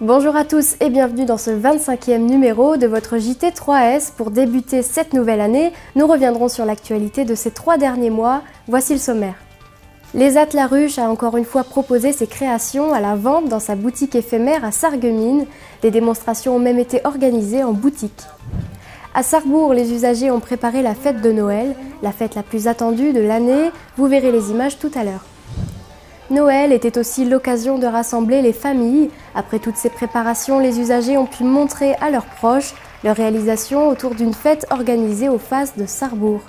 Bonjour à tous et bienvenue dans ce 25e numéro de votre JT 3S. Pour débuter cette nouvelle année, nous reviendrons sur l'actualité de ces 3 derniers mois. Voici le sommaire. L'ESAT La Ruche a encore une fois proposé ses créations à la vente dans sa boutique éphémère à Sarreguemines. Des démonstrations ont même été organisées en boutique. À Sarrebourg, les usagers ont préparé la fête de Noël, la fête la plus attendue de l'année. Vous verrez les images tout à l'heure. Noël était aussi l'occasion de rassembler les familles. Après toutes ces préparations, les usagers ont pu montrer à leurs proches leur réalisation autour d'une fête organisée aux Faces de Sarrebourg.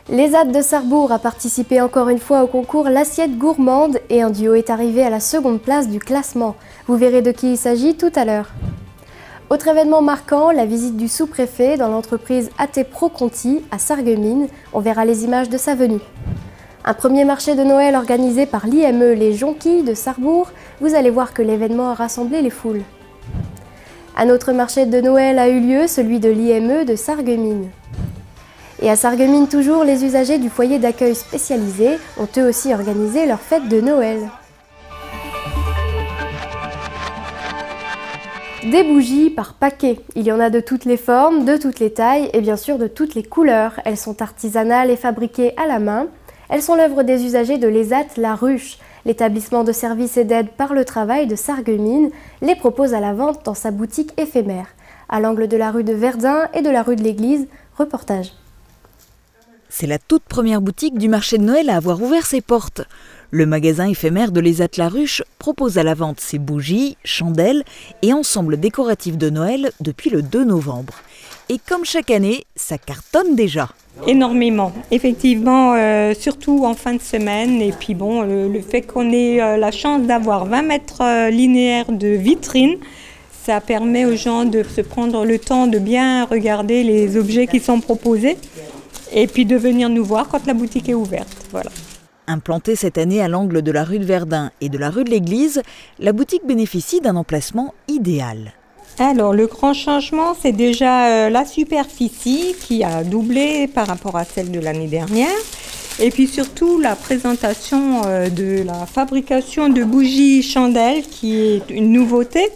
L'ESAT de Sarrebourg a participé encore une fois au concours L'assiette gourmande et un duo est arrivé à la seconde place du classement. Vous verrez de qui il s'agit tout à l'heure. Autre événement marquant, la visite du sous-préfet dans l'entreprise AT Pro Conti à Sarreguemines. On verra les images de sa venue. Un premier marché de Noël organisé par l'IME Les Jonquilles de Sarrebourg. Vous allez voir que l'événement a rassemblé les foules. Un autre marché de Noël a eu lieu, celui de l'IME de Sarreguemines. Et à Sarreguemines toujours, les usagers du foyer d'accueil spécialisé ont eux aussi organisé leur fête de Noël. Des bougies par paquet. Il y en a de toutes les formes, de toutes les tailles et bien sûr de toutes les couleurs. Elles sont artisanales et fabriquées à la main. Elles sont l'œuvre des usagers de l'ESAT La Ruche. L'établissement de services et d'aide par le travail de Sarreguemines les propose à la vente dans sa boutique éphémère, à l'angle de la rue de Verdun et de la rue de l'Église. Reportage. C'est la toute première boutique du marché de Noël à avoir ouvert ses portes. Le magasin éphémère de l'ESAT La Ruche propose à la vente ses bougies, chandelles et ensembles décoratifs de Noël depuis le 2 novembre. Et comme chaque année, ça cartonne déjà. Énormément, effectivement, surtout en fin de semaine. Et puis bon, le fait qu'on ait la chance d'avoir 20 mètres linéaires de vitrine, ça permet aux gens de se prendre le temps de bien regarder les objets qui sont proposés et puis de venir nous voir quand la boutique est ouverte. Voilà. Implantée cette année à l'angle de la rue de Verdun et de la rue de l'Église, la boutique bénéficie d'un emplacement idéal. Alors, le grand changement, c'est déjà la superficie qui a doublé par rapport à celle de l'année dernière. Et puis surtout, la présentation de la fabrication de bougies chandelles qui est une nouveauté.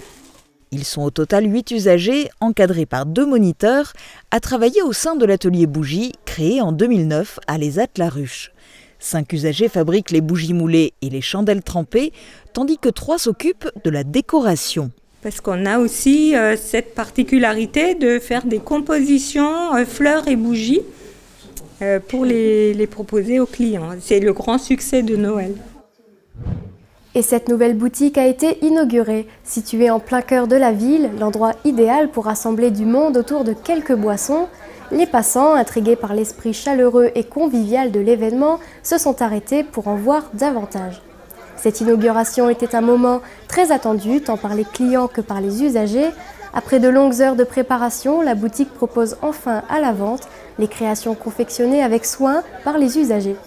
Ils sont au total 8 usagers, encadrés par 2 moniteurs, à travailler au sein de l'atelier bougies créé en 2009 à l'ESAT La Ruche. 5 usagers fabriquent les bougies moulées et les chandelles trempées, tandis que 3 s'occupent de la décoration. Parce qu'on a aussi cette particularité de faire des compositions fleurs et bougies pour les proposer aux clients. C'est le grand succès de Noël. Et cette nouvelle boutique a été inaugurée. Située en plein cœur de la ville, l'endroit idéal pour rassembler du monde autour de quelques boissons, les passants, intrigués par l'esprit chaleureux et convivial de l'événement, se sont arrêtés pour en voir davantage. Cette inauguration était un moment très attendu, tant par les clients que par les usagers. Après de longues heures de préparation, la boutique propose enfin à la vente les créations confectionnées avec soin par les usagers.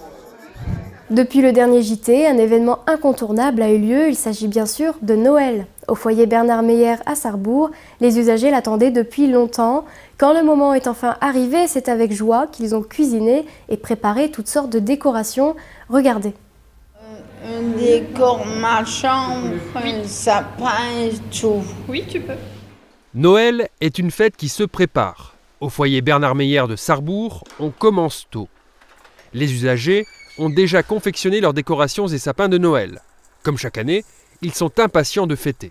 Depuis le dernier JT, un événement incontournable a eu lieu, il s'agit bien sûr de Noël. Au foyer Bernard Meyer à Sarrebourg, les usagers l'attendaient depuis longtemps. Quand le moment est enfin arrivé, c'est avec joie qu'ils ont cuisiné et préparé toutes sortes de décorations. Regardez. Un décor ma chambre, un sapin et tout. Oui, tu peux. Noël est une fête qui se prépare. Au foyer Bernard Meyer de Sarrebourg, on commence tôt. Les usagers ont déjà confectionné leurs décorations et sapins de Noël. Comme chaque année, ils sont impatients de fêter.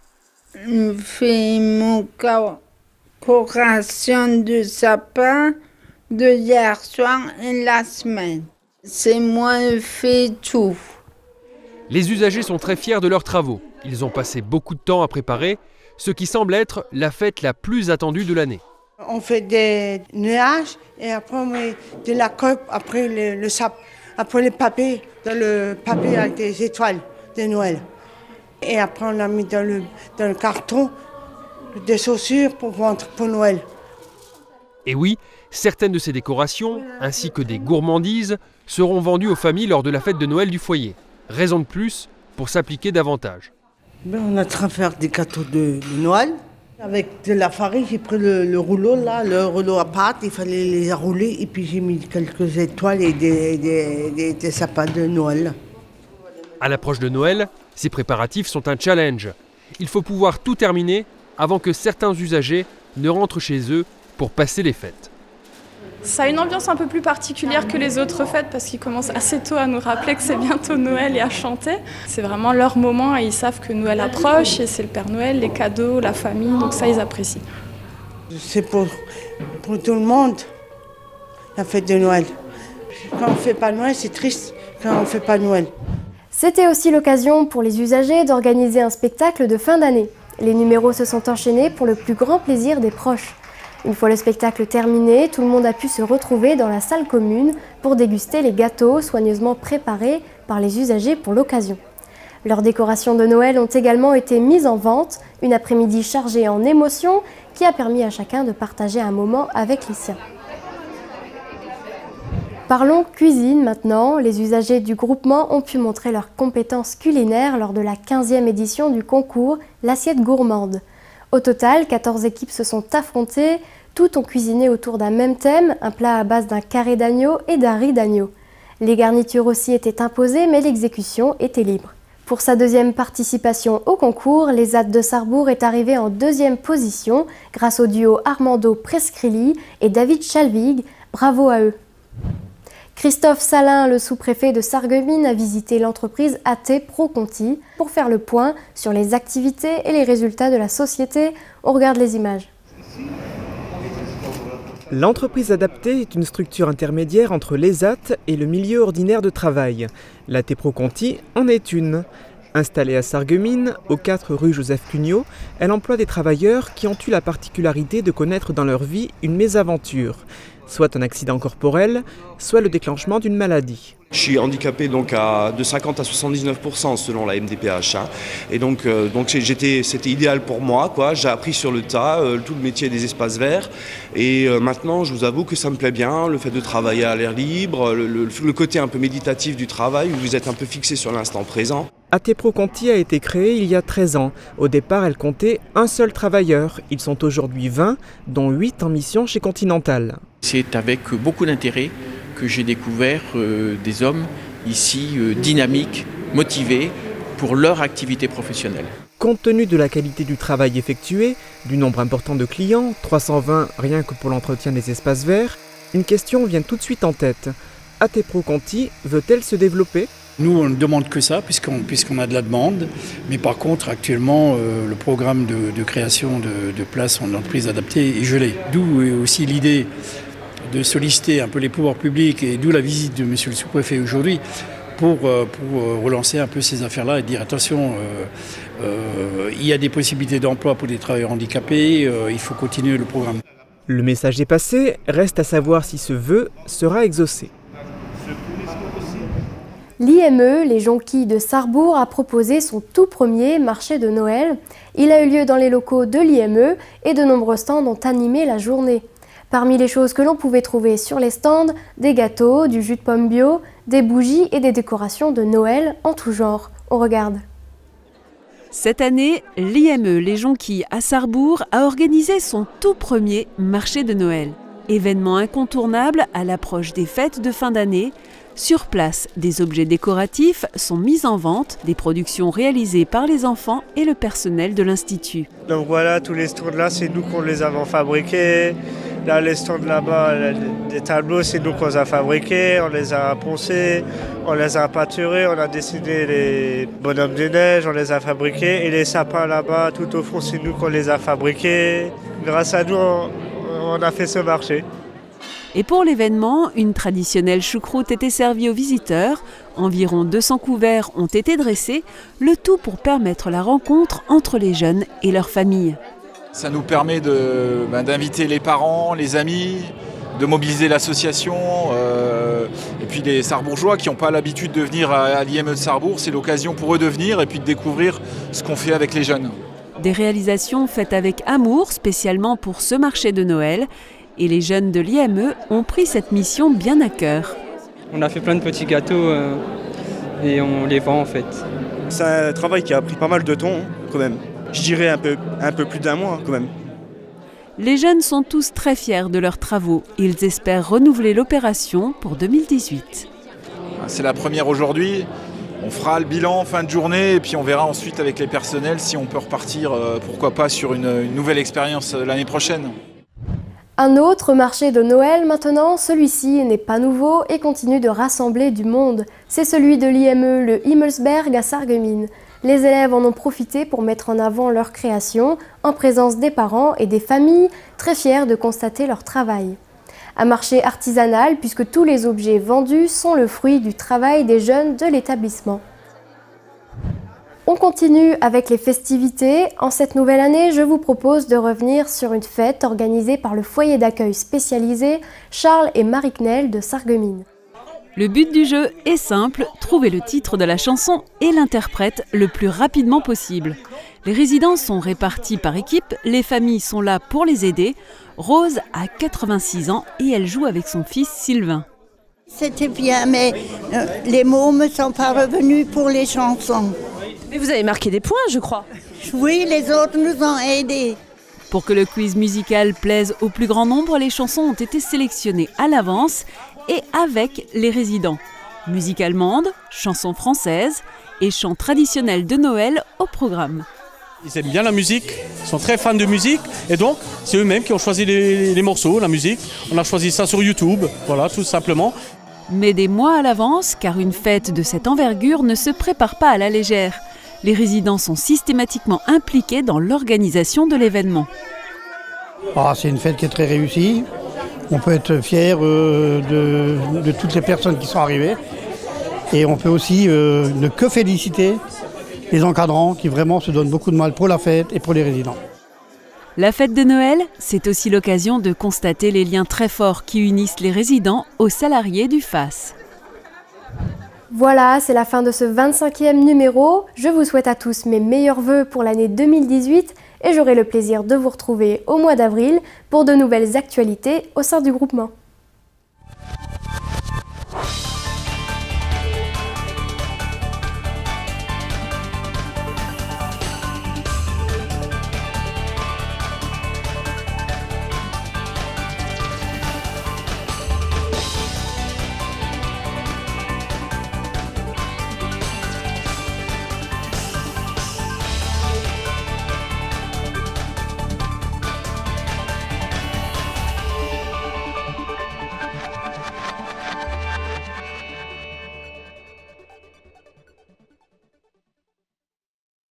Je fais mon décoration de sapin de hier soir et la semaine. C'est moi qui fais tout. Les usagers sont très fiers de leurs travaux. Ils ont passé beaucoup de temps à préparer ce qui semble être la fête la plus attendue de l'année. On fait des nuages et après on met de la colle après le sapin. Après les papiers, dans le papier avec des étoiles de Noël. Et après on a mis dans le carton des chaussures pour vendre pour Noël. Et oui, certaines de ces décorations, ainsi que des gourmandises, seront vendues aux familles lors de la fête de Noël du foyer. Raison de plus pour s'appliquer davantage. On a train de faire des gâteaux de Noël. Avec de la farine, j'ai pris le rouleau là, le rouleau à pâte, il fallait les rouler et puis j'ai mis quelques étoiles et des sapins de Noël. À l'approche de Noël, ces préparatifs sont un challenge. Il faut pouvoir tout terminer avant que certains usagers ne rentrent chez eux pour passer les fêtes. Ça a une ambiance un peu plus particulière que les autres fêtes parce qu'ils commencent assez tôt à nous rappeler que c'est bientôt Noël et à chanter. C'est vraiment leur moment et ils savent que Noël approche et c'est le Père Noël, les cadeaux, la famille, donc ça ils apprécient. C'est pour tout le monde, la fête de Noël. Quand on ne fait pas Noël, c'est triste quand on ne fait pas Noël. C'était aussi l'occasion pour les usagers d'organiser un spectacle de fin d'année. Les numéros se sont enchaînés pour le plus grand plaisir des proches. Une fois le spectacle terminé, tout le monde a pu se retrouver dans la salle commune pour déguster les gâteaux soigneusement préparés par les usagers pour l'occasion. Leurs décorations de Noël ont également été mises en vente, une après-midi chargée en émotions qui a permis à chacun de partager un moment avec les siens. Parlons cuisine maintenant. Les usagers du groupement ont pu montrer leurs compétences culinaires lors de la 15e édition du concours L'assiette gourmande. Au total, 14 équipes se sont affrontées, toutes ont cuisiné autour d'un même thème, un plat à base d'un carré d'agneau et d'un riz d'agneau. Les garnitures aussi étaient imposées, mais l'exécution était libre. Pour sa deuxième participation au concours, l'ESAT de Sarrebourg est arrivé en deuxième position grâce au duo Armando Prescrilli et David Chalvig. Bravo à eux. Christophe Salin, le sous-préfet de Sarreguemines, a visité l'entreprise AT Pro-Conti pour faire le point sur les activités et les résultats de la société. On regarde les images. L'entreprise adaptée est une structure intermédiaire entre l'ESAT et le milieu ordinaire de travail. L'AT Pro-Conti en est une. Installée à Sarreguemines, aux 4 rue Joseph Cugnot, elle emploie des travailleurs qui ont eu la particularité de connaître dans leur vie une mésaventure. Soit un accident corporel, soit le déclenchement d'une maladie. Je suis handicapé donc de 50 à 79% selon la MDPH. Et donc c'était idéal pour moi, quoi. J'ai appris sur le tas tout le métier des espaces verts. Et maintenant, je vous avoue que ça me plaît bien, le fait de travailler à l'air libre, le côté un peu méditatif du travail, où vous êtes un peu fixé sur l'instant présent. AT Pro-Conti a été créée il y a 13 ans. Au départ, elle comptait un seul travailleur. Ils sont aujourd'hui 20, dont 8 en mission chez Continental. C'est avec beaucoup d'intérêt que j'ai découvert des hommes ici dynamiques, motivés pour leur activité professionnelle. Compte tenu de la qualité du travail effectué, du nombre important de clients, 320 rien que pour l'entretien des espaces verts, une question vient tout de suite en tête. AT Pro-Conti veut-elle se développer ? Nous, on ne demande que ça, puisqu'on a de la demande. Mais par contre, actuellement, le programme de création de places en entreprise adaptée est gelé. D'où aussi l'idée de solliciter un peu les pouvoirs publics, et d'où la visite de monsieur le sous-préfet aujourd'hui, pour relancer un peu ces affaires-là et dire attention, il y a des possibilités d'emploi pour des travailleurs handicapés, il faut continuer le programme. Le message est passé, reste à savoir si ce vœu sera exaucé. L'IME, les Jonquilles de Sarrebourg, a proposé son tout premier marché de Noël. Il a eu lieu dans les locaux de l'IME et de nombreux stands ont animé la journée. Parmi les choses que l'on pouvait trouver sur les stands, des gâteaux, du jus de pomme bio, des bougies et des décorations de Noël en tout genre. On regarde. Cette année, l'IME Les Jonquilles à Sarrebourg a organisé son tout premier marché de Noël. Événement incontournable à l'approche des fêtes de fin d'année. Sur place, des objets décoratifs sont mis en vente, des productions réalisées par les enfants et le personnel de l'Institut. Donc voilà, tous les stands là, c'est nous qu'on les avons fabriqués. Là, les stands là-bas, des tableaux, c'est nous qu'on les a fabriqués, on les a poncés, on les a peinturés, on a dessiné les bonhommes de neige, on les a fabriqués. Et les sapins là-bas, tout au fond, c'est nous qu'on les a fabriqués. Grâce à nous, on a fait ce marché. Et pour l'événement, une traditionnelle choucroute était servie aux visiteurs. Environ 200 couverts ont été dressés, le tout pour permettre la rencontre entre les jeunes et leurs familles. Ça nous permet d'inviter les parents, les amis, de mobiliser l'association. Et puis les Sarrebourgeois qui n'ont pas l'habitude de venir à l'IME de Sarrebourg, c'est l'occasion pour eux de venir et puis de découvrir ce qu'on fait avec les jeunes. Des réalisations faites avec amour, spécialement pour ce marché de Noël. Et les jeunes de l'IME ont pris cette mission bien à cœur. On a fait plein de petits gâteaux et on les vend en fait. C'est un travail qui a pris pas mal de temps quand même. Je dirais un peu plus d'1 mois quand même. Les jeunes sont tous très fiers de leurs travaux. Ils espèrent renouveler l'opération pour 2018. C'est la première aujourd'hui. On fera le bilan en fin de journée et puis on verra ensuite avec les personnels si on peut repartir, pourquoi pas, sur une nouvelle expérience l'année prochaine. Un autre marché de Noël maintenant, celui-ci n'est pas nouveau et continue de rassembler du monde. C'est celui de l'IME, le Himmelsberg à Sarreguemines. Les élèves en ont profité pour mettre en avant leur création, en présence des parents et des familles, très fiers de constater leur travail. Un marché artisanal puisque tous les objets vendus sont le fruit du travail des jeunes de l'établissement. On continue avec les festivités. En cette nouvelle année, je vous propose de revenir sur une fête organisée par le foyer d'accueil spécialisé Charles et Marie Knell de Sarreguemines. Le but du jeu est simple, trouver le titre de la chanson et l'interprète le plus rapidement possible. Les résidents sont répartis par équipe, les familles sont là pour les aider. Rose a 86 ans et elle joue avec son fils Sylvain. C'était bien, mais les mots ne me sont pas revenus pour les chansons. Mais vous avez marqué des points, je crois. Oui, les autres nous ont aidés. Pour que le quiz musical plaise au plus grand nombre, les chansons ont été sélectionnées à l'avance et avec les résidents. Musique allemande, chansons françaises et chants traditionnels de Noël au programme. Ils aiment bien la musique, ils sont très fans de musique et donc c'est eux-mêmes qui ont choisi les morceaux, la musique. On a choisi ça sur YouTube, voilà, tout simplement. Mais des mois à l'avance, car une fête de cette envergure ne se prépare pas à la légère. Les résidents sont systématiquement impliqués dans l'organisation de l'événement. C'est une fête qui est très réussie. On peut être fier de toutes les personnes qui sont arrivées. Et on peut aussi ne que féliciter les encadrants qui vraiment se donnent beaucoup de mal pour la fête et pour les résidents. La fête de Noël, c'est aussi l'occasion de constater les liens très forts qui unissent les résidents aux salariés du FAS. Voilà, c'est la fin de ce 25e numéro. Je vous souhaite à tous mes meilleurs vœux pour l'année 2018 et j'aurai le plaisir de vous retrouver au mois d'avril pour de nouvelles actualités au sein du groupement.